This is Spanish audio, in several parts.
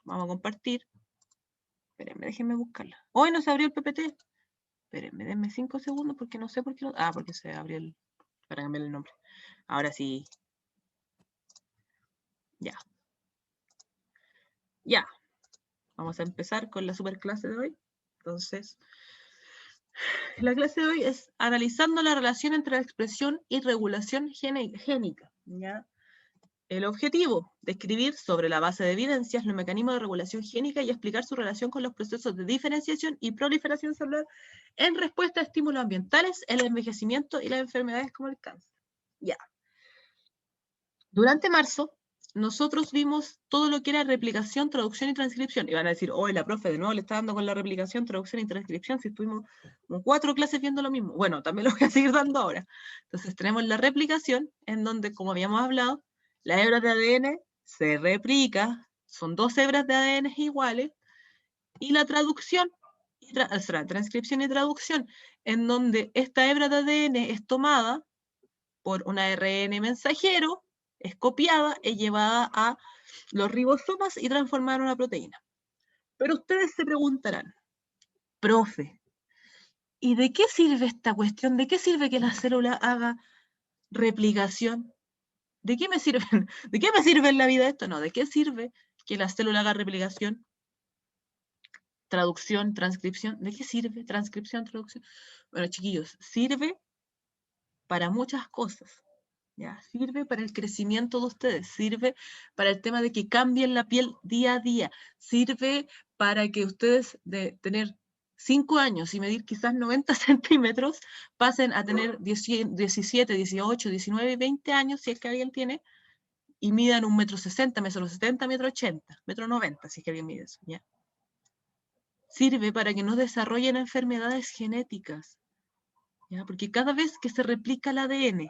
Vamos a compartir. Espérenme, déjenme buscarla. Hoy no se abrió el PPT. Espérenme, denme 5 segundos porque no sé por qué. Porque se abrió el... Para cambiar el nombre. Ahora sí. Ya. Ya. Vamos a empezar con la superclase de hoy. Entonces, la clase de hoy es analizando la relación entre la expresión y regulación génica. ¿Ya? El objetivo, describir sobre la base de evidencias los mecanismos de regulación génica y explicar su relación con los procesos de diferenciación y proliferación celular en respuesta a estímulos ambientales, el envejecimiento y las enfermedades como el cáncer. Ya. Durante marzo, nosotros vimos todo lo que era replicación, traducción y transcripción. Y van a decir, la profe de nuevo le está dando con la replicación, traducción y transcripción, si estuvimos como 4 clases viendo lo mismo. Bueno, también lo voy a seguir dando ahora. Entonces tenemos la replicación, en donde, como habíamos hablado, la hebra de ADN se replica, son 2 hebras de ADN iguales, y la traducción, transcripción y traducción, en donde esta hebra de ADN es tomada por un ARN mensajero, es copiada, es llevada a los ribosomas y transformada en una proteína. Pero ustedes se preguntarán, profe, ¿y de qué sirve esta cuestión? ¿De qué sirve que la célula haga replicación? ¿De qué me sirve? ¿De qué me sirve en la vida esto? No, ¿de qué sirve que la célula haga replicación? Traducción, transcripción, ¿de qué sirve? Transcripción, traducción. Bueno, chiquillos, sirve para muchas cosas. ¿Ya? Sirve para el crecimiento de ustedes, sirve para el tema de que cambien la piel día a día, sirve para que ustedes de tener 5 años y medir quizás 90 centímetros, pasen a tener 17, 18, 19 y 20 años, si es que alguien tiene, y midan 1,60 m, 1,70 m, 1,80 m, 1,90 m, si es que alguien mide eso. ¿Ya? Sirve para que no desarrollen enfermedades genéticas, ¿ya? Porque cada vez que se replica el ADN,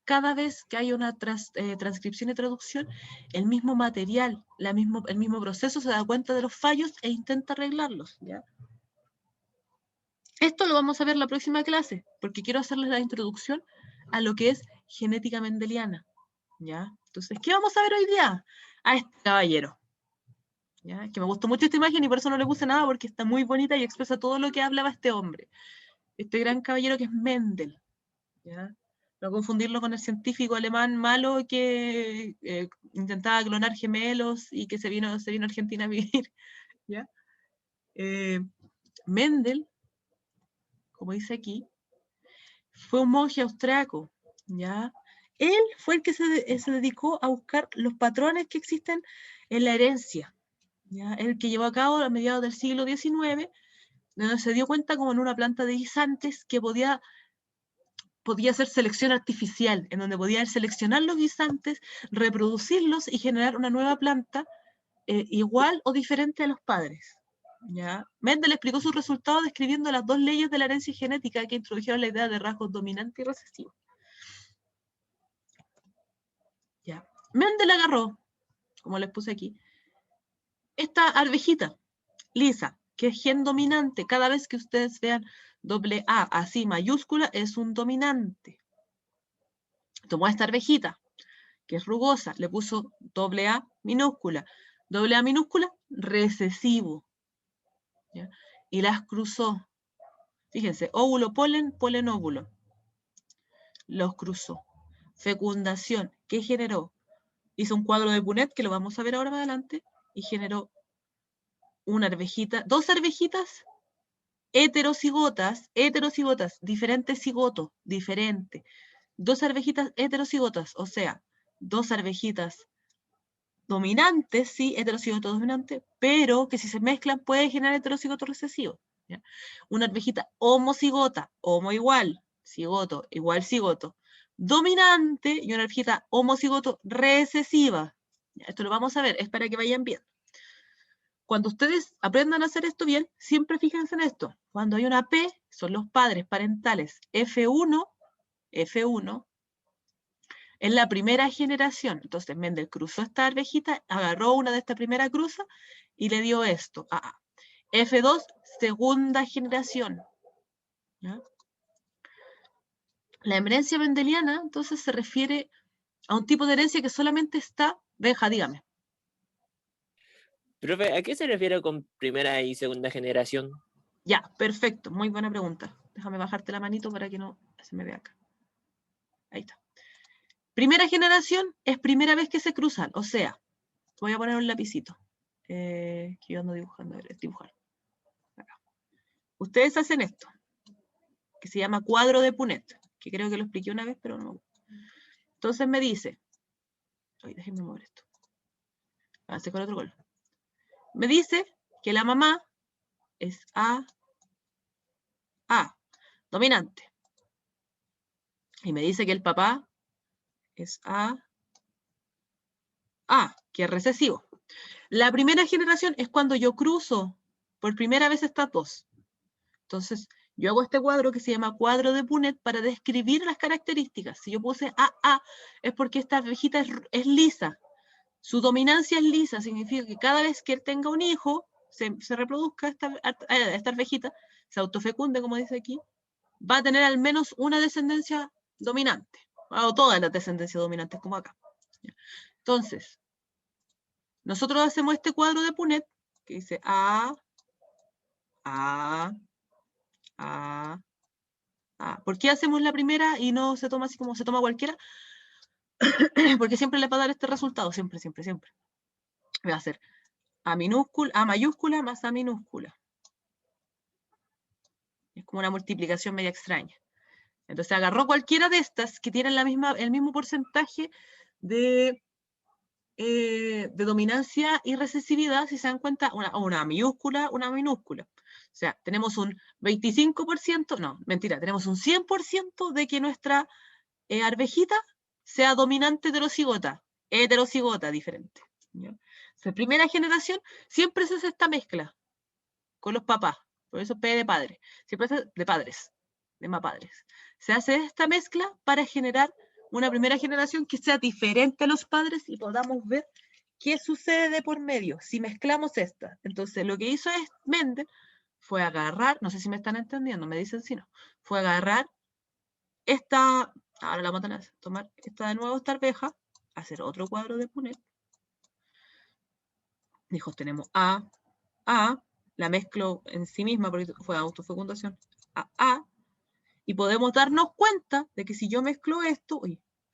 cada vez que hay una transcripción y traducción, el mismo material, el mismo proceso se da cuenta de los fallos e intenta arreglarlos. ¿Ya? Esto lo vamos a ver en la próxima clase, porque quiero hacerles la introducción a lo que es genética mendeliana. ¿Ya? Entonces, ¿qué vamos a ver hoy día? A este caballero. ¿Ya? Que me gustó mucho esta imagen y por eso no le puse nada, porque está muy bonita y expresa todo lo que hablaba este hombre. Este gran caballero que es Mendel. ¿Ya? No confundirlo con el científico alemán malo que intentaba clonar gemelos y que se vino a Argentina a vivir. ¿Ya? Mendel, como dice aquí, fue un monje austriaco. ¿Ya? Él fue el que se dedicó a buscar los patrones que existen en la herencia. ¿Ya? El que llevó a cabo a mediados del siglo XIX, donde se dio cuenta como en una planta de guisantes que podía hacer selección artificial, en donde podía seleccionar los guisantes, reproducirlos y generar una nueva planta igual o diferente a los padres. ¿Ya? Mendel explicó sus resultados describiendo las 2 leyes de la herencia genética que introdujeron la idea de rasgos dominante y recesivo. ¿Ya? Mendel agarró, como les puse aquí, esta arvejita lisa, que es gen dominante. Cada vez que ustedes vean AA así mayúscula, es un dominante. Tomó esta arvejita, que es rugosa, le puso AA minúscula. AA minúscula, recesivo. ¿Ya? Y las cruzó. Fíjense, óvulo, polen, polen, óvulo. Los cruzó. Fecundación, ¿qué generó? Hizo un cuadro de Punnett, que lo vamos a ver ahora más adelante, y generó una arvejita, 2 arvejitas heterocigotas, diferente cigoto, diferente. 2 arvejitas heterocigotas, o sea, 2 arvejitas dominantes, sí, heterocigoto dominante, pero que si se mezclan puede generar heterocigoto recesivo. ¿Ya? Una arvejita homocigota, homo igual, cigoto igual cigoto, dominante, y una arvejita homocigoto recesiva. ¿Ya? Esto lo vamos a ver, es para que vayan bien. Cuando ustedes aprendan a hacer esto bien, siempre fíjense en esto. Cuando hay una P, son los padres parentales F1, es la primera generación. Entonces Mendel cruzó esta arvejita, agarró una de esta primera cruza y le dio esto. F2, segunda generación. ¿Ya? La herencia mendeliana, entonces, se refiere a un tipo de herencia que solamente está... Benja, dígame. Profe, ¿a qué se refiere con primera y segunda generación? Ya, perfecto, muy buena pregunta. Déjame bajarte la manito para que no se me vea acá. Ahí está. Primera generación es primera vez que se cruzan, o sea, voy a poner un lapicito. Que yo ando dibujando, a ver, dibujar. Acá. Ustedes hacen esto, que se llama cuadro de Punnett, que creo que lo expliqué una vez, pero no. Entonces me dice, ay, déjenme mover esto. Hace con otro color. Me dice que la mamá es A, dominante. Y me dice que el papá es A, que es recesivo. La primera generación es cuando yo cruzo por primera vez estas dos. Entonces, yo hago este cuadro que se llama cuadro de Punnett para describir las características. Si yo puse AA, es porque esta abejita es lisa. Su dominancia es lisa, significa que cada vez que él tenga un hijo, se reproduzca esta abejita, se autofecunde, como dice aquí, va a tener al menos una descendencia dominante, o todas las descendencias dominantes, como acá. Entonces, nosotros hacemos este cuadro de Punnett, que dice A. ¿Por qué hacemos la primera y no se toma así como se toma cualquiera? Porque siempre le va a dar este resultado, siempre. Va a ser A mayúscula más A minúscula. Es como una multiplicación media extraña. Entonces agarró cualquiera de estas que tienen el mismo porcentaje de dominancia y recesividad, si se dan cuenta, una mayúscula, una minúscula. O sea, tenemos un 25%, no, mentira, tenemos un 100% de que nuestra arvejita sea dominante heterocigota diferente. ¿Ya? O sea, primera generación siempre se hace esta mezcla con los papás, por eso P de padre, siempre se hace de padres, de más padres. Se hace esta mezcla para generar una primera generación que sea diferente a los padres y podamos ver qué sucede de por medio si mezclamos estas. Entonces, lo que hizo Mendel fue agarrar, no sé si me están entendiendo, me dicen si no, fue agarrar esta, ahora la vamos a tomar esta de nuevo, esta arveja, hacer otro cuadro de Punnett. Dijo, tenemos A, la mezclo en sí misma porque fue autofecundación, A, y podemos darnos cuenta de que si yo mezclo esto,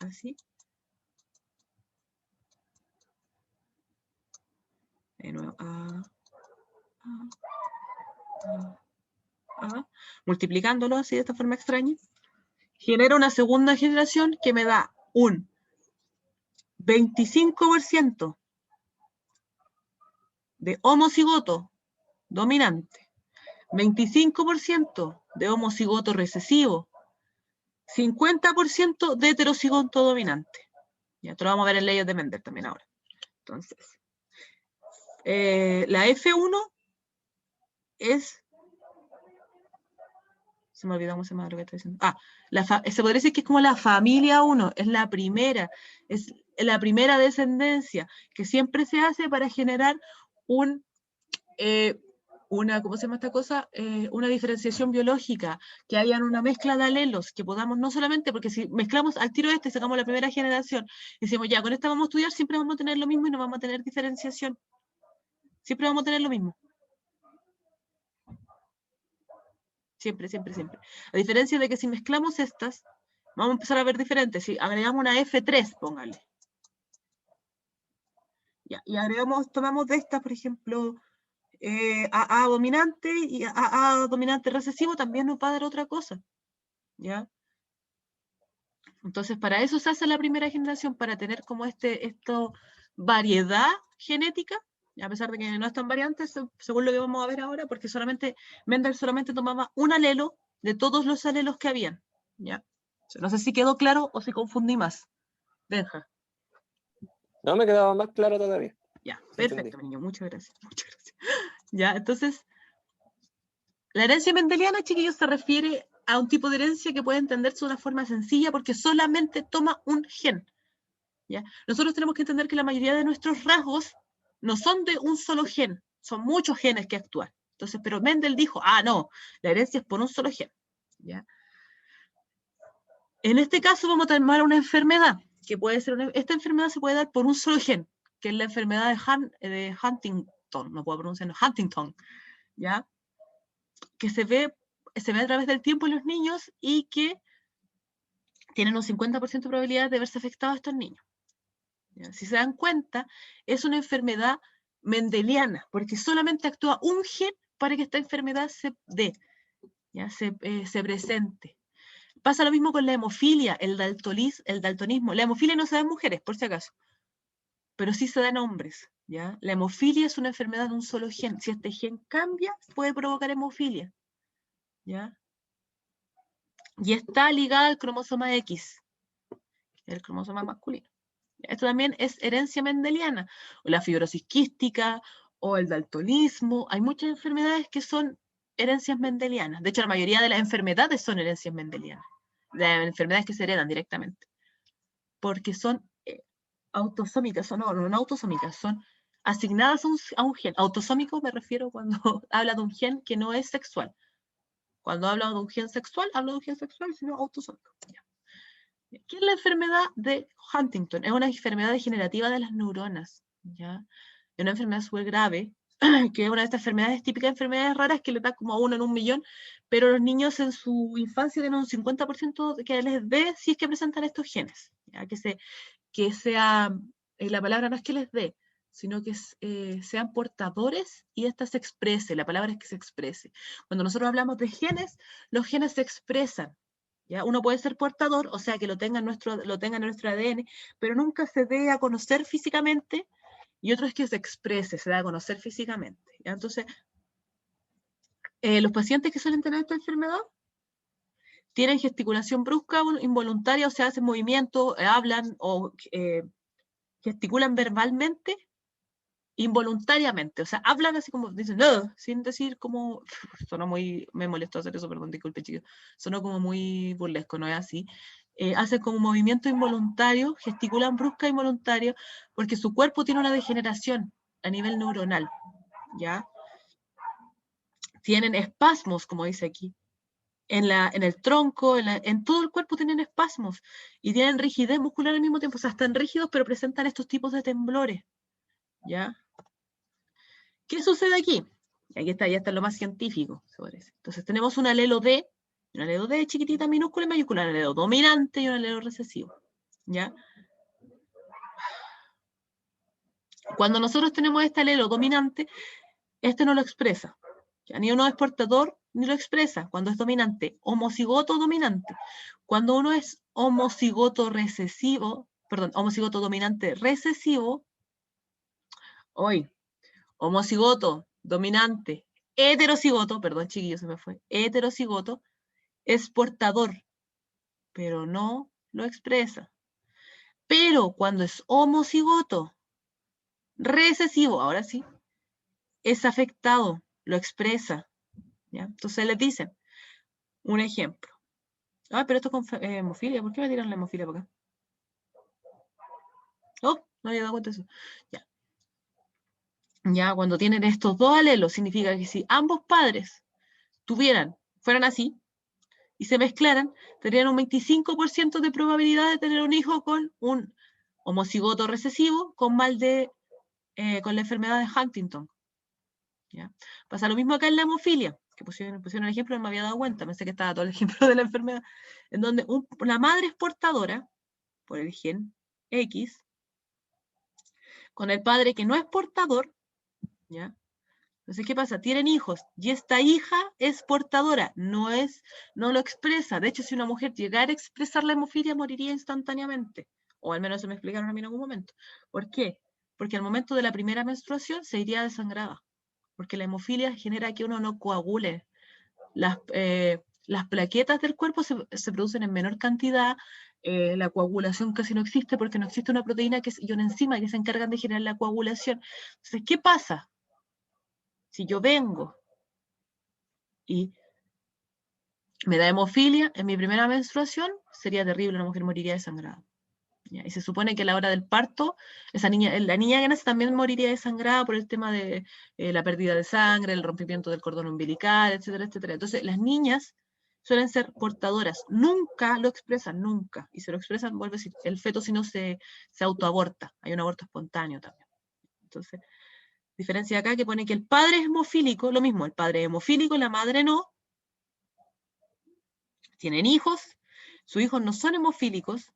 así, de nuevo, multiplicándolo así de esta forma extraña, genera una segunda generación que me da un 25% de homocigoto dominante, 25% de homocigoto recesivo, 50% de heterocigoto dominante. Ya, esto lo vamos a ver en leyes de Mendel también ahora. Entonces, la F1 es... Se me olvidó cómo se llama lo que estoy diciendo. Se podría decir que es como la familia 1, es la primera descendencia que siempre se hace para generar ¿cómo se llama esta cosa? Una diferenciación biológica, que hayan una mezcla de alelos, que podamos no solamente, porque si mezclamos al tiro y sacamos la primera generación, y decimos, ya, con esta vamos a estudiar, siempre vamos a tener lo mismo y no vamos a tener diferenciación. Siempre vamos a tener lo mismo. Siempre. A diferencia de que si mezclamos estas, vamos a empezar a ver diferentes. Si agregamos una F3, póngale. Ya, y tomamos de estas, por ejemplo, AA dominante y AA dominante recesivo, también nos va a dar otra cosa. ¿Ya? Entonces, para eso se hace la primera generación, para tener como variedad genética, a pesar de que no es tan variante, según lo que vamos a ver ahora, porque Mendel solamente tomaba un alelo de todos los alelos que habían. ¿Ya? No sé si quedó claro o si confundí más. Benja. No, me quedaba más claro todavía. Ya, perfecto, niño, muchas gracias. Ya, entonces, la herencia mendeliana, chiquillos, se refiere a un tipo de herencia que puede entenderse de una forma sencilla porque solamente toma un gen. ¿Ya? Nosotros tenemos que entender que la mayoría de nuestros rasgos no son de un solo gen, son muchos genes que actúan. Entonces, pero Mendel dijo, no, la herencia es por un solo gen. ¿Ya? En este caso vamos a tomar una enfermedad, que puede ser esta enfermedad se puede dar por un solo gen, que es la enfermedad de Huntington, no puedo pronunciarlo, Huntington, ¿ya? Que se ve a través del tiempo en los niños y que tienen un 50% de probabilidad de verse afectados estos niños. ¿Ya? Si se dan cuenta, es una enfermedad mendeliana, porque solamente actúa un gen para que esta enfermedad se dé, ¿ya? Se presente. Pasa lo mismo con la hemofilia, el daltonismo. La hemofilia no se da en mujeres, por si acaso, pero sí se da en hombres, ¿ya? La hemofilia es una enfermedad de un solo gen. Si este gen cambia, puede provocar hemofilia, ¿ya? Y está ligada al cromosoma X, el cromosoma masculino. Esto también es herencia mendeliana, o la fibrosis quística, o el daltonismo. Hay muchas enfermedades que son herencias mendelianas. De hecho, la mayoría de las enfermedades son herencias mendelianas, de enfermedades que se heredan directamente, porque son autosómicas, no autosómicas, son asignadas a un gen. Autosómico me refiero cuando habla de un gen que no es sexual. Cuando habla de un gen sexual, hablo de un gen sexual, sino autosómico. Ya. ¿Qué es la enfermedad de Huntington? Es una enfermedad degenerativa de las neuronas, ¿ya? Es una enfermedad súper grave, que es una de estas enfermedades típicas, enfermedades raras que le da como a 1 en 1.000.000, pero los niños en su infancia tienen un 50% que les dé si es que presentan estos genes, ¿ya? Que sea, la palabra no es que les dé, sino que sean portadores y esta se exprese, la palabra es que se exprese. Cuando nosotros hablamos de genes, los genes se expresan, ¿ya? Uno puede ser portador, o sea, que lo tenga en nuestro ADN, pero nunca se dé a conocer físicamente, y otro es que se exprese, se da a conocer físicamente, ¿ya? Entonces, los pacientes que suelen tener esta enfermedad tienen gesticulación brusca, involuntaria, o sea, hacen movimientos, hablan o gesticulan verbalmente, involuntariamente, o sea, hablan así como, dicen, no, sin decir como, sonó muy, me molestó hacer eso, perdón, disculpe chicos, sonó como muy burlesco, no es así, hacen como movimiento involuntario, gesticulan brusca involuntario, porque su cuerpo tiene una degeneración a nivel neuronal, ¿ya? Tienen espasmos, como dice aquí, en el tronco, en todo el cuerpo tienen espasmos, y tienen rigidez muscular al mismo tiempo, o sea, están rígidos, pero presentan estos tipos de temblores, ¿ya? ¿Qué sucede aquí? Aquí está, ya está lo más científico sobre eso. Entonces tenemos un alelo D chiquitita, minúscula y mayúscula, un alelo dominante y un alelo recesivo, ¿ya? Cuando nosotros tenemos este alelo dominante, este no lo expresa, ¿ya? Ni uno es portador ni lo expresa cuando es dominante, homocigoto dominante. Cuando uno es homocigoto recesivo, perdón, homocigoto dominante recesivo, hoy, homocigoto dominante heterocigoto, perdón chiquillos, se me fue, heterocigoto, es portador, pero no lo expresa. Pero cuando es homocigoto recesivo, ahora sí, es afectado, lo expresa, ¿ya? Entonces les dicen, un ejemplo. Ah, pero esto es con hemofilia, ¿por qué me tiran la hemofilia para acá? Oh, no había dado cuenta de eso. Ya. Ya, cuando tienen estos dos alelos, significa que si ambos padres fueran así, y se mezclaran, tendrían un 25% de probabilidad de tener un hijo con un homocigoto recesivo con con la enfermedad de Huntington. ¿Ya? Pasa lo mismo acá en la hemofilia, que pusieron el ejemplo, no me había dado cuenta, pensé que estaba todo el ejemplo de la enfermedad, en donde la madre es portadora por el gen X, con el padre que no es portador, ¿ya? Entonces, ¿qué pasa? Tienen hijos y esta hija es portadora, no lo expresa. De hecho, si una mujer llegara a expresar la hemofilia, moriría instantáneamente. O al menos se me explicaron a mí en algún momento. ¿Por qué? Porque al momento de la primera menstruación se iría desangrada. Porque la hemofilia genera que uno no coagule. Las plaquetas del cuerpo se producen en menor cantidad, la coagulación casi no existe porque no existe una proteína y una enzima que se encargan de generar la coagulación. Entonces, ¿qué pasa? Si yo vengo y me da hemofilia en mi primera menstruación, sería terrible, una mujer moriría desangrada. ¿Ya? Y se supone que a la hora del parto, la niña que nace también moriría desangrada por el tema de la pérdida de sangre, el rompimiento del cordón umbilical, etcétera, etcétera. Entonces, las niñas suelen ser portadoras, nunca lo expresan, nunca. Y si lo expresan, vuelve a decir, el feto si no se autoaborta, hay un aborto espontáneo también. Entonces, Diferencia acá que pone que el padre es hemofílico, lo mismo, el padre es hemofílico, la madre no. Tienen hijos, sus hijos no son hemofílicos,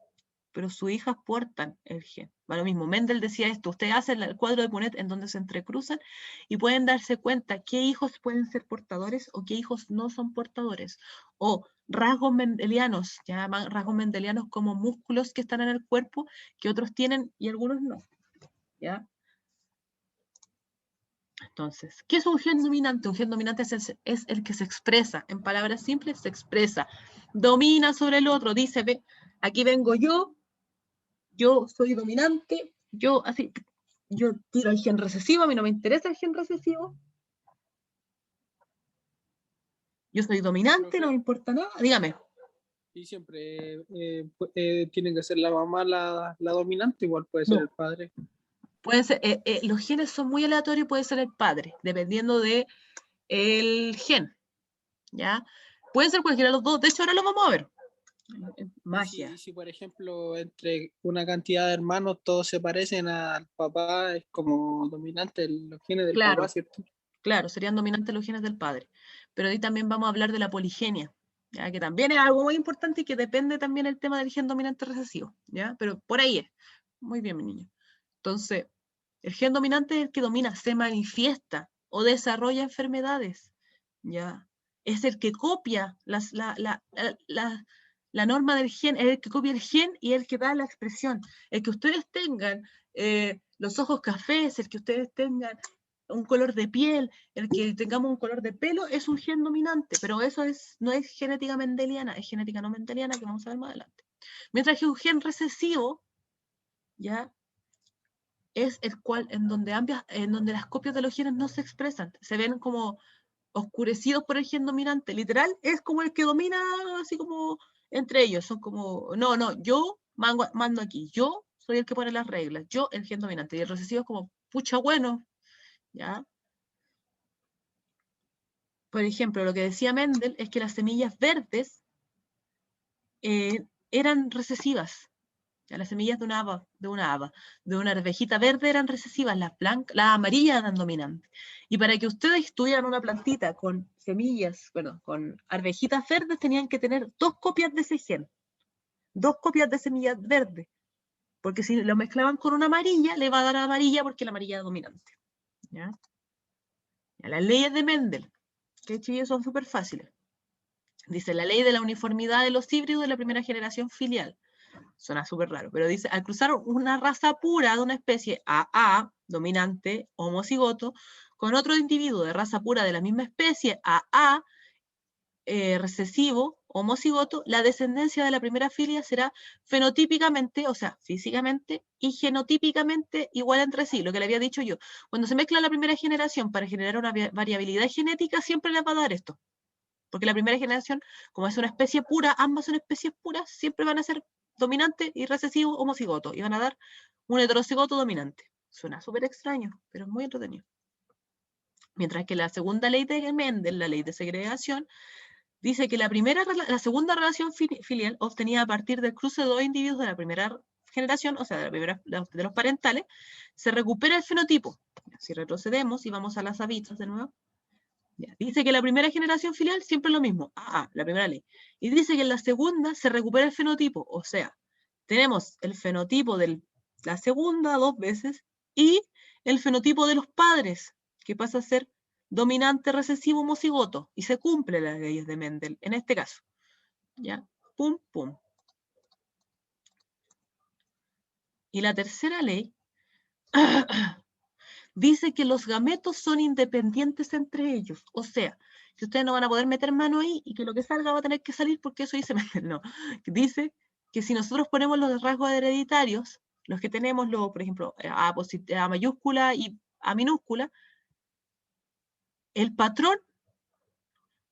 pero sus hijas portan el gen. Va lo mismo, Mendel decía esto, ustedes hacen el cuadro de Punnett en donde se entrecruzan y pueden darse cuenta qué hijos pueden ser portadores o qué hijos no son portadores. O rasgos mendelianos, ya rasgos mendelianos como músculos que están en el cuerpo, que otros tienen y algunos no. ¿Ya? Entonces, ¿qué es un gen dominante? Un gen dominante es el que se expresa, en palabras simples, se expresa, domina sobre el otro, dice, ve, aquí vengo yo soy dominante, yo tiro el gen recesivo, a mí no me interesa el gen recesivo, yo soy dominante, no me importa nada, dígame. Y siempre tiene que ser la mamá la dominante, igual puede ser No. el padre. Pueden ser, los genes son muy aleatorios, puede ser el padre, dependiendo de el gen, ¿ya? Pueden ser cualquiera de los dos, de hecho ahora lo vamos a ver. Magia. Si, por ejemplo, entre una cantidad de hermanos todos se parecen al papá, es como dominante los genes del Claro, papá, ¿cierto? claro, serían dominantes los genes del padre. Pero ahí también vamos a hablar de la poligenia, ¿ya? Que también es algo muy importante y que depende también el tema del gen dominante recesivo, ¿ya? Pero por ahí es. Muy bien, mi niño. Entonces, el gen dominante es el que domina, se manifiesta o desarrolla enfermedades, ¿ya? Es el que copia la norma del gen, es el que copia el gen y el que da la expresión. El que ustedes tengan los ojos cafés, el que ustedes tengan un color de piel, el que tengamos un color de pelo, es un gen dominante, pero eso no es genética mendeliana, es genética no mendeliana que vamos a ver más adelante. Mientras que un gen recesivo, ¿ya? Es el cual, en donde las copias de los genes no se expresan, se ven como oscurecidos por el gen dominante, literal, es como el que domina, así como entre ellos, son como, no, yo mando aquí, yo soy el que pone las reglas, yo el gen dominante, y el recesivo es como, pucha, bueno, ¿ya? Por ejemplo, lo que decía Mendel es que las semillas verdes eran recesivas. Ya, las semillas de una arvejita verde eran recesivas, las amarillas eran dominantes. Y para que ustedes tuvieran una plantita con semillas, bueno, con arvejitas verdes, tenían que tener 2 copias de ese gen, 2 copias de semillas verdes. Porque si lo mezclaban con una amarilla, le va a dar amarilla porque la amarilla es dominante. ¿Ya? Ya, las leyes de Mendel, que chillos son súper fáciles. Dice la ley de la uniformidad de los híbridos de la primera generación filial. Suena súper raro, pero dice, al cruzar una raza pura de una especie AA, dominante, homocigoto, con otro individuo de raza pura de la misma especie, AA, recesivo, homocigoto, la descendencia de la primera filia será fenotípicamente, o sea, físicamente y genotípicamente igual entre sí, lo que le había dicho yo. Cuando se mezcla la primera generación para generar una variabilidad genética, siempre les va a dar esto. Porque la primera generación, como es una especie pura, ambas son especies puras, siempre van a ser dominante y recesivo homocigoto, y van a dar un heterocigoto dominante. Suena súper extraño, pero es muy entretenido. Mientras que la segunda ley de Mendel, la ley de segregación, dice que la segunda relación filial obtenida a partir del cruce de 2 individuos de la primera generación, o sea, de los parentales, se recupera el fenotipo. Si retrocedemos y vamos a las habitas de nuevo, ya, dice que la primera generación filial siempre es lo mismo, la primera ley. Y dice que en la segunda se recupera el fenotipo, o sea, tenemos el fenotipo de la segunda 2 veces y el fenotipo de los padres, que pasa a ser dominante recesivo homocigoto, y se cumplen las leyes de Mendel, en este caso. ¿Ya? Pum, pum. Y la tercera ley dice que los gametos son independientes entre ellos, o sea, que ustedes no van a poder meter mano ahí y que lo que salga va a tener que salir porque eso dice Mendel, no. Dice que si nosotros ponemos los rasgos hereditarios, los que tenemos, por ejemplo, A mayúscula y A minúscula, el patrón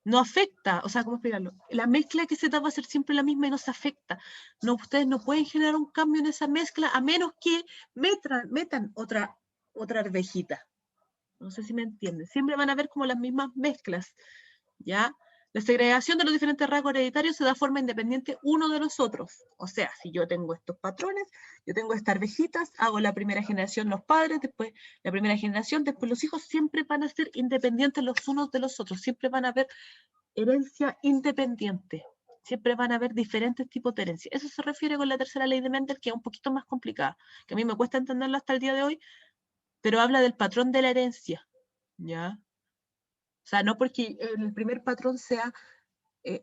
no afecta, o sea, ¿cómo explicarlo? La mezcla que se da va a ser siempre la misma y no se afecta. No, ustedes no pueden generar un cambio en esa mezcla a menos que metan otra arvejita. No sé si me entienden. Siempre van a ver como las mismas mezclas, ¿ya? La segregación de los diferentes rasgos hereditarios se da de forma independiente uno de los otros. O sea, si yo tengo estos patrones, yo tengo estas arvejitas, hago la primera generación los padres, después la primera generación, después los hijos, siempre van a ser independientes los unos de los otros, siempre van a haber herencia independiente, siempre van a haber diferentes tipos de herencia. Eso se refiere con la tercera ley de Mendel, que es un poquito más complicada, que a mí me cuesta entenderla hasta el día de hoy, pero habla del patrón de la herencia, ¿ya? O sea, no porque el primer patrón sea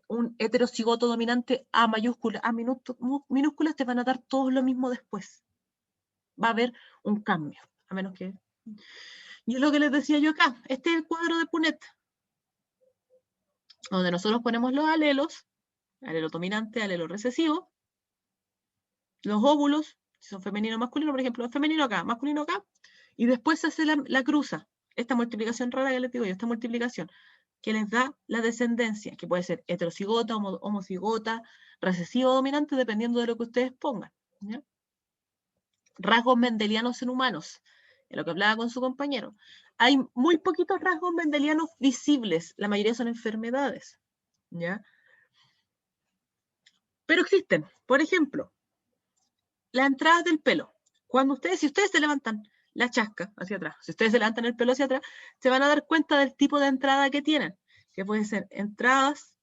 un heterocigoto dominante A mayúscula, A minúsculas, te van a dar todo lo mismo después. Va a haber un cambio, a menos que... Y es lo que les decía yo acá, este es el cuadro de Punnett, donde nosotros ponemos los alelos, alelo dominante, alelo recesivo, los óvulos, si son femenino o masculino, por ejemplo, femenino acá, masculino acá, y después se hace la cruza, esta multiplicación rara que les digo yo, esta multiplicación, que les da la descendencia, que puede ser heterocigota, homocigota, recesivo o dominante, dependiendo de lo que ustedes pongan, ¿ya? Rasgos mendelianos en humanos, en lo que hablaba con su compañero. Hay muy poquitos rasgos mendelianos visibles, la mayoría son enfermedades, ¿ya? Pero existen, por ejemplo, las entradas del pelo. Si ustedes se levantan la chasca hacia atrás, si ustedes se levantan el pelo hacia atrás, se van a dar cuenta del tipo de entrada que tienen, que pueden ser entradas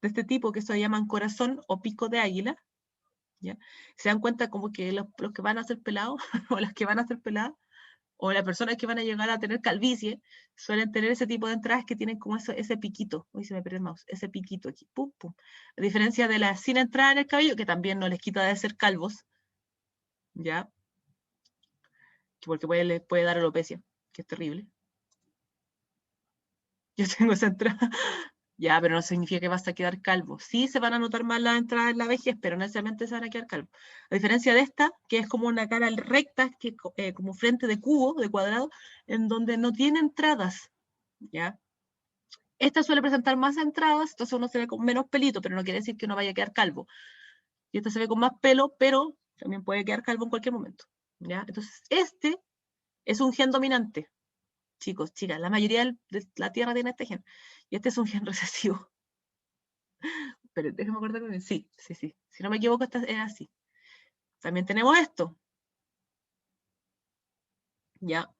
de este tipo que se llaman corazón o pico de águila, ¿ya? Se dan cuenta como que los que van a ser pelados, o las que van a ser peladas, o las personas que van a llegar a tener calvicie, suelen tener ese tipo de entradas que tienen como ese piquito, hoy se me pierde el mouse, ese piquito aquí, pum, pum. A diferencia de las sin entrada en el cabello, que también no les quita de ser calvos, ¿ya? Porque les puede dar alopecia, que es terrible. Yo tengo esa entrada. Ya, pero no significa que vas a quedar calvo. Sí se van a notar más las entradas en la vejez, pero no necesariamente se van a quedar calvos. A diferencia de esta, que es como una cara recta, que, como frente de cubo, de cuadrado, en donde no tiene entradas, ¿ya? Esta suele presentar más entradas, entonces uno se ve con menos pelito, pero no quiere decir que uno vaya a quedar calvo. Y esta se ve con más pelo, pero también puede quedar calvo en cualquier momento, ¿ya? Entonces, este es un gen dominante. Chicos, chicas, la mayoría de la Tierra tiene este gen. Y este es un gen recesivo. Pero déjenme acordarme. Sí. Si no me equivoco, esta es así. También tenemos esto. Ya.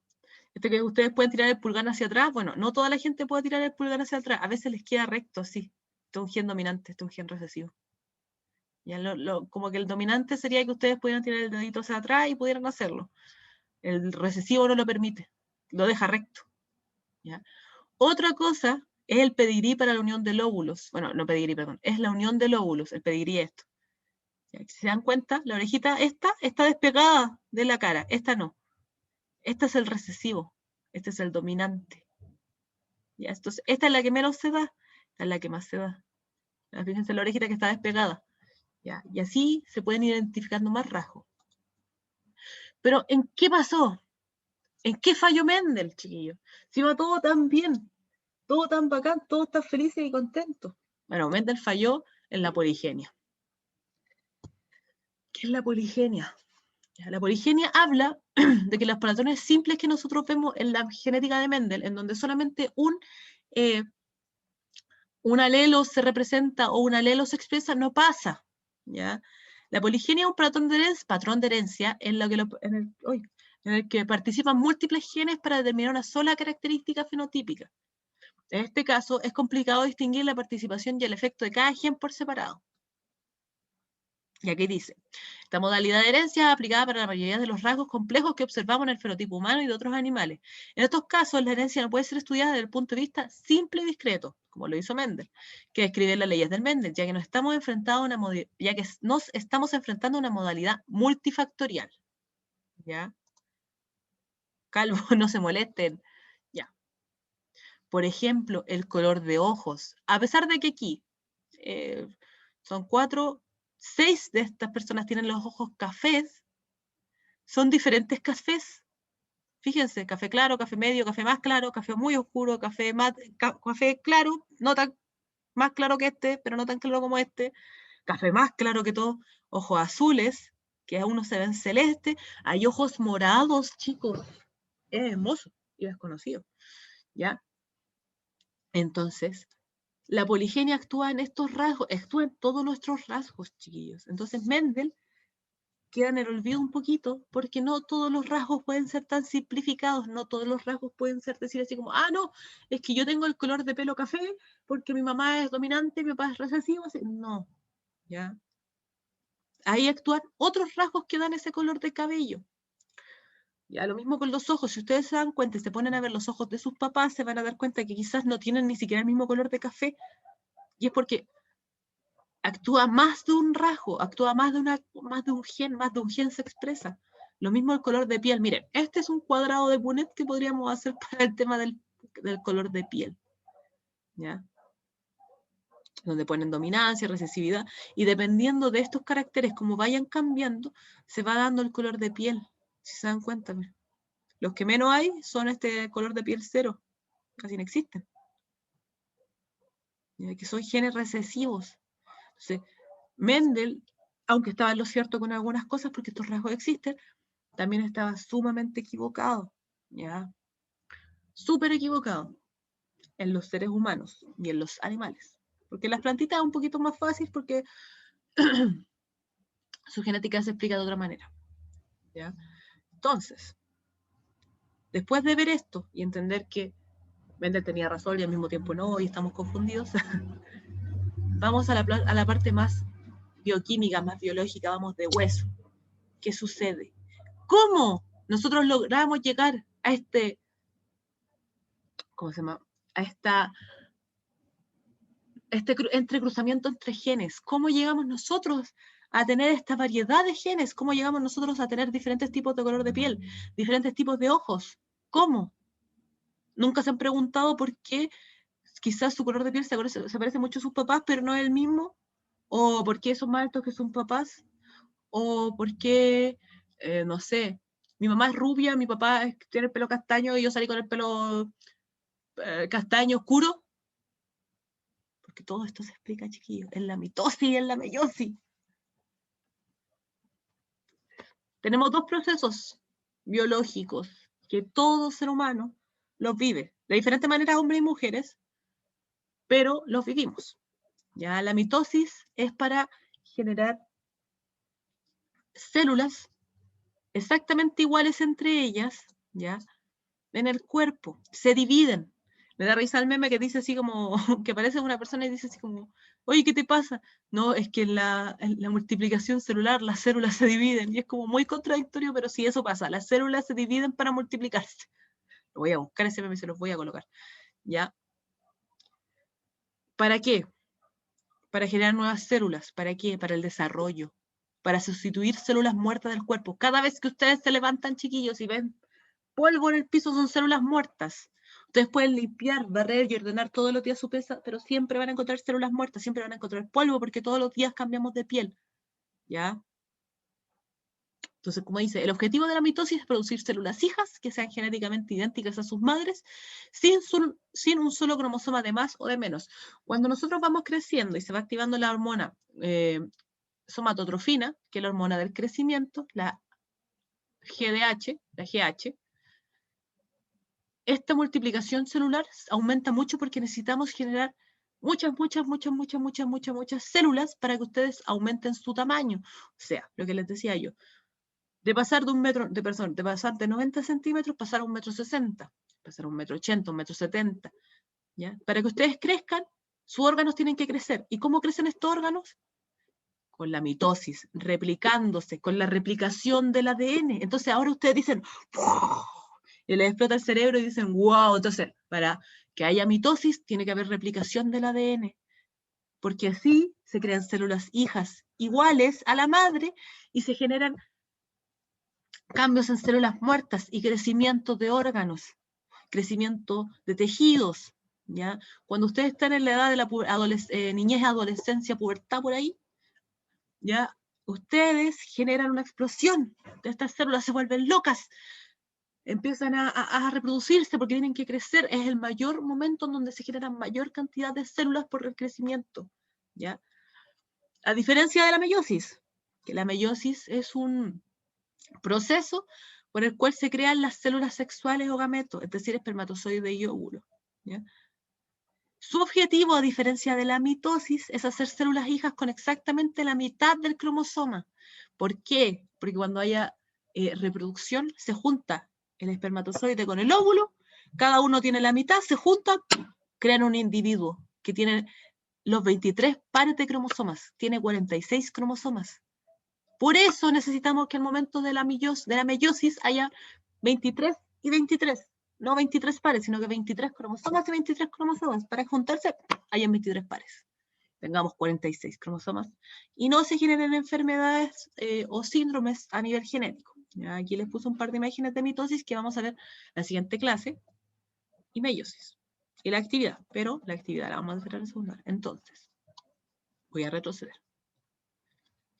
Este que ustedes pueden tirar el pulgar hacia atrás. Bueno, no toda la gente puede tirar el pulgar hacia atrás. A veces les queda recto así. Este es un gen dominante, este es un gen recesivo. Ya como que el dominante sería que ustedes pudieran tirar el dedito hacia atrás y pudieran hacerlo. El recesivo no lo permite. Lo deja recto. ¿Ya? Otra cosa es el pedigrí para la unión de lóbulos. Bueno, no pedigrí, perdón. Es la unión de lóbulos. El pedigrí es esto. ¿Ya? Si se dan cuenta, la orejita esta está despegada de la cara. Esta no. Este es el recesivo. Este es el dominante. ¿Ya? Entonces, esta es la que menos se da. Esta es la que más se da. Fíjense la orejita que está despegada. ¿Ya? Y así se pueden ir identificando más rasgos. Pero, ¿en qué pasó? ¿En qué falló Mendel, chiquillos? Si va todo tan bien, todo tan bacán, todos tan felices y contentos. Bueno, Mendel falló en la poligenia. ¿Qué es la poligenia? La poligenia habla de que los patrones simples que nosotros vemos en la genética de Mendel, en donde solamente un alelo se representa o un alelo se expresa, no pasa, ¿ya? La poligenia es un patrón de herencia en el que participan múltiples genes para determinar una sola característica fenotípica. En este caso, es complicado distinguir la participación y el efecto de cada gen por separado. Y aquí dice, esta modalidad de herencia es aplicada para la mayoría de los rasgos complejos que observamos en el fenotipo humano y de otros animales. En estos casos, la herencia no puede ser estudiada desde el punto de vista simple y discreto, como lo hizo Mendel, que describe las leyes del Mendel, ya que nos estamos enfrentando a una modalidad multifactorial. ¿Ya? Calvo, no se molesten. Ya. Por ejemplo, el color de ojos. A pesar de que aquí son 6 de estas personas tienen los ojos cafés, son diferentes cafés. Fíjense, café claro, café medio, café más claro, café muy oscuro, café claro, no tan más claro que este, pero no tan claro como este, café más claro que todo, ojos azules, que a uno se ven celeste, hay ojos morados, chicos, es hermoso y desconocido, ¿ya? Entonces, La poligenia actúa en estos rasgos, actúa en todos nuestros rasgos, chiquillos. Entonces Mendel queda en el olvido un poquito, porque no todos los rasgos pueden ser tan simplificados, no todos los rasgos pueden ser decir así como, ah, no, es que yo tengo el color de pelo café porque mi mamá es dominante, mi papá es recesivo, así. No, ¿ya? Ahí actúan otros rasgos que dan ese color de cabello. Ya, lo mismo con los ojos, si ustedes se dan cuenta y se ponen a ver los ojos de sus papás, se van a dar cuenta que quizás no tienen ni siquiera el mismo color de café, y es porque actúa más de un rasgo, actúa más de un gen se expresa. Lo mismo el color de piel. Miren, este es un cuadrado de Punnett que podríamos hacer para el tema del color de piel. ¿Ya? Donde ponen dominancia, recesividad, y dependiendo de estos caracteres, como vayan cambiando, se va dando el color de piel. Si se dan cuenta, miren. Los que menos hay son este color de piel 0, casi no existen. ¿Ya? Que son genes recesivos. Entonces, Mendel, aunque estaba en lo cierto con algunas cosas, porque estos rasgos existen, también estaba sumamente equivocado, ¿ya? Súper equivocado en los seres humanos y en los animales. Porque las plantitas es un poquito más fácil porque su genética se explica de otra manera, ¿ya? Entonces, después de ver esto y entender que Mendel tenía razón y al mismo tiempo no, y estamos confundidos, vamos a la parte más bioquímica, más biológica, vamos de hueso. ¿Qué sucede? ¿Cómo nosotros logramos llegar a este, ¿cómo se llama? A este entrecruzamiento entre genes. ¿Cómo llegamos nosotros a tener esta variedad de genes? ¿Cómo llegamos nosotros a tener diferentes tipos de color de piel, diferentes tipos de ojos? ¿Cómo? ¿Nunca se han preguntado por qué quizás su color de piel se parece mucho a sus papás, pero no es el mismo? ¿O por qué son más altos que sus papás? ¿O por qué, no sé, mi mamá es rubia, mi papá tiene el pelo castaño y yo salí con el pelo castaño oscuro? Porque todo esto se explica, chiquillos, en la mitosis y en la meiosis. Tenemos dos procesos biológicos que todo ser humano los vive, de diferentes maneras, hombres y mujeres, pero los vivimos. Ya la mitosis es para generar células exactamente iguales entre ellas, ¿ya? En el cuerpo, se dividen. Me da risa el meme que dice así como, que aparece una persona y dice así como, oye, ¿qué te pasa? No, es que en la multiplicación celular las células se dividen, y es como muy contradictorio, pero sí, eso pasa, las células se dividen para multiplicarse. Lo voy a buscar ese meme y se los voy a colocar, ¿ya? ¿Para qué? Para generar nuevas células. ¿Para qué? Para el desarrollo, para sustituir células muertas del cuerpo. Cada vez que ustedes se levantan, chiquillos, y ven polvo en el piso, son células muertas. Ustedes pueden limpiar, barrer y ordenar todos los días su pieza, pero siempre van a encontrar células muertas, siempre van a encontrar polvo, porque todos los días cambiamos de piel, ¿ya? Entonces, como dice, el objetivo de la mitosis es producir células hijas que sean genéticamente idénticas a sus madres, sin un solo cromosoma de más o de menos. Cuando nosotros vamos creciendo y se va activando la hormona somatotrofina, que es la hormona del crecimiento, la GH, esta multiplicación celular aumenta mucho porque necesitamos generar muchas células para que ustedes aumenten su tamaño. O sea, lo que les decía yo, de pasar de de pasar de 90 centímetros, pasar a 1,60 m, pasar a 1,80 m, 1,70 m, ¿ya? Para que ustedes crezcan, sus órganos tienen que crecer. ¿Y cómo crecen estos órganos? Con la mitosis, replicándose, con la replicación del ADN. Entonces ahora ustedes dicen, ¡wow! Y les explota el cerebro y dicen, wow, entonces para que haya mitosis tiene que haber replicación del ADN, porque así se crean células hijas iguales a la madre y se generan cambios en células muertas y crecimiento de órganos, crecimiento de tejidos, ¿ya? Cuando ustedes están en la edad de la niñez, adolescencia, pubertad por ahí, ¿ya? Ustedes generan una explosión de estas células, se vuelven locas, empiezan a reproducirse porque tienen que crecer. Es el mayor momento en donde se generan mayor cantidad de células por el crecimiento, ¿ya? A diferencia de la meiosis, que la meiosis es un proceso por el cual se crean las células sexuales o gametos, es decir, espermatozoide y óvulo, ¿ya? Su objetivo, a diferencia de la mitosis, es hacer células hijas con exactamente la mitad del cromosoma. ¿Por qué? Porque cuando haya reproducción, se junta el espermatozoide con el óvulo, cada uno tiene la mitad, se juntan, crean un individuo que tiene los 23 pares de cromosomas, tiene 46 cromosomas. Por eso necesitamos que al momento de la meiosis haya 23 y 23. No 23 pares, sino que 23 cromosomas y 23 cromosomas. Para juntarse, hayan 23 pares. Tengamos 46 cromosomas. Y no se generen enfermedades o síndromes a nivel genético. Ya, aquí les puse un par de imágenes de mitosis que vamos a ver en la siguiente clase. Y meiosis. Y la actividad. Pero la actividad la vamos a hacer en el segundo. Entonces, voy a retroceder.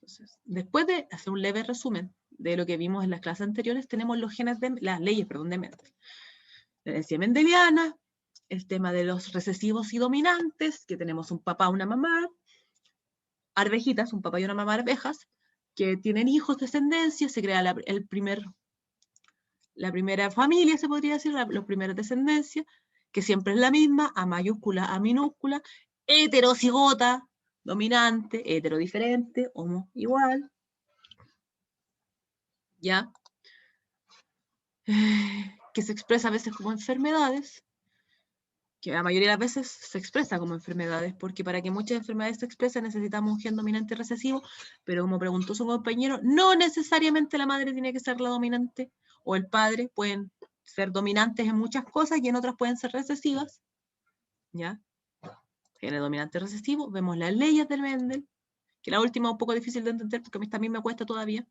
Entonces, después de hacer un leve resumen de lo que vimos en las clases anteriores, tenemos los genes de las leyes, de Mendel. La herencia mendeliana, el tema de los recesivos y dominantes, que tenemos un papá, una mamá, arvejitas, un papá y una mamá arvejas, que tienen hijos, descendencia, se crea la primera familia, se podría decir, la primera descendencia, que siempre es la misma, A mayúscula, A minúscula, heterocigota, dominante, heterodiferente, homo igual, ¿ya? Que se expresa a veces como enfermedades, que la mayoría de las veces se expresa como enfermedades, porque para que muchas enfermedades se expresen necesitamos un gen dominante recesivo, pero como preguntó su compañero, no necesariamente la madre tiene que ser la dominante, o el padre, pueden ser dominantes en muchas cosas y en otras pueden ser recesivas, ¿ya? Genes dominante recesivo, vemos las leyes del Mendel, que la última es un poco difícil de entender porque a mí también me cuesta todavía.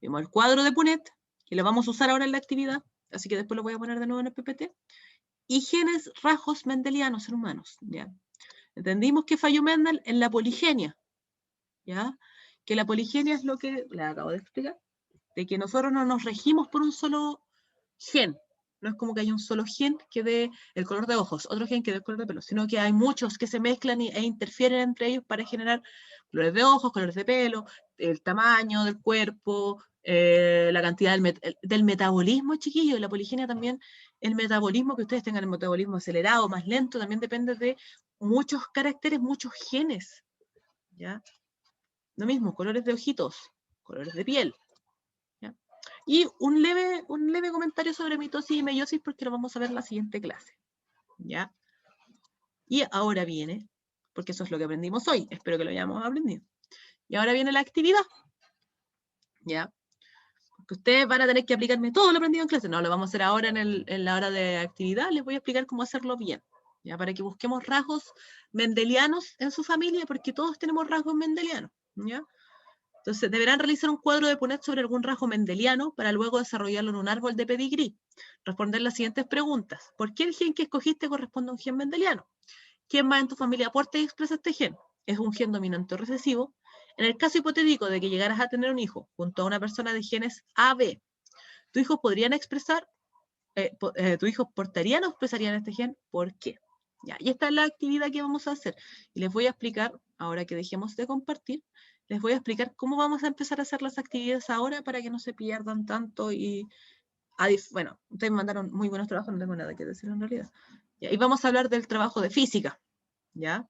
Vemos el cuadro de Punnett, que lo vamos a usar ahora en la actividad, así que después lo voy a poner de nuevo en el PPT. Y genes rasgos mendelianos en humanos, ¿ya? Entendimos que falló Mendel en la poligenia, ¿ya? Que la poligenia es lo que le acabo de explicar, de que nosotros no nos regimos por un solo gen. No es como que haya un solo gen que dé el color de ojos, otro gen que dé el color de pelo, sino que hay muchos que se mezclan e interfieren entre ellos para generar colores de ojos, colores de pelo, el tamaño del cuerpo, la cantidad del metabolismo, chiquillo. La poligenia también, el metabolismo, que ustedes tengan el metabolismo acelerado, más lento, también depende de muchos caracteres, muchos genes, ¿ya? Lo mismo, colores de ojitos, colores de piel, ¿ya? Y un leve comentario sobre mitosis y meiosis porque lo vamos a ver en la siguiente clase, ¿ya? Y ahora viene, porque eso es lo que aprendimos hoy, espero que lo hayamos aprendido. Y ahora viene la actividad, ¿ya? Porque ustedes van a tener que aplicarme todo lo aprendido en clase. No, lo vamos a hacer ahora en la hora de actividad. Les voy a explicar cómo hacerlo bien, ¿ya? Para que busquemos rasgos mendelianos en su familia, porque todos tenemos rasgos mendelianos, ¿ya? Entonces, deberán realizar un cuadro de Punnett sobre algún rasgo mendeliano para luego desarrollarlo en un árbol de pedigrí. Responder las siguientes preguntas. ¿Por qué el gen que escogiste corresponde a un gen mendeliano? ¿Quién más en tu familia aporta y expresa este gen? ¿Es un gen dominante o recesivo? En el caso hipotético de que llegaras a tener un hijo junto a una persona de genes AB, ¿tus hijos podrían expresar, tus hijos portarían o expresarían este gen? ¿Por qué? Ya, y esta es la actividad que vamos a hacer. Y les voy a explicar, ahora que dejemos de compartir, les voy a explicar cómo vamos a empezar a hacer las actividades ahora para que no se pierdan tanto y, bueno, ustedes me mandaron muy buenos trabajos, no tengo nada que decir en realidad. Ya, y vamos a hablar del trabajo de física, ¿ya?